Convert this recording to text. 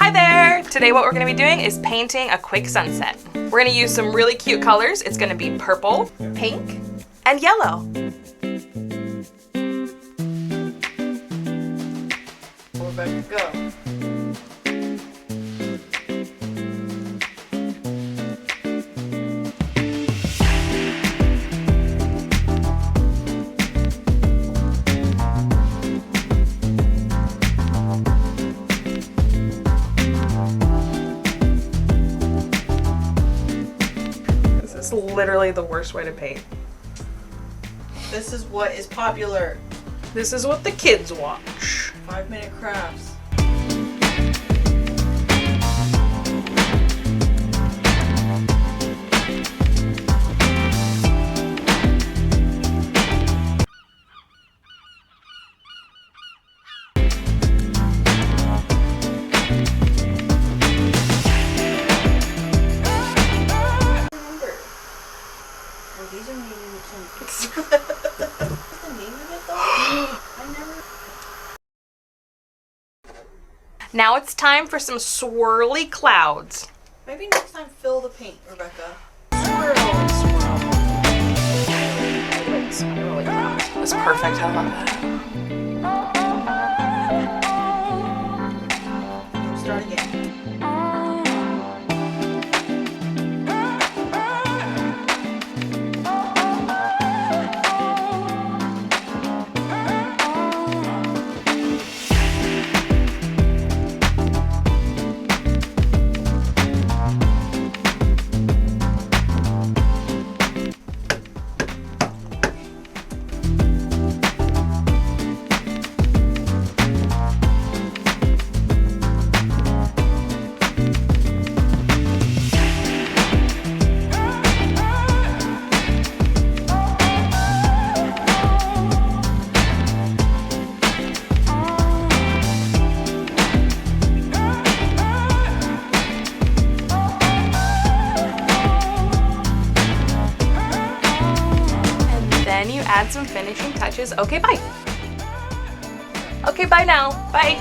Hi there! Today what we're going to be doing is painting a quick sunset. We're going to use some really cute colors. It's going to be purple, pink, and yellow. We're about to go. This is literally the worst way to paint. This is what is popular. This is what the kids watch. 5-minute crafts. These are made in some. What's the name of it though? I never. Now it's time for some swirly clouds. Maybe next time fill the paint, Rebecca. Swirl. Swirly clouds. That's perfect. I love that. Start again. Then you add some finishing touches. Okay, bye. Okay, bye now. Bye.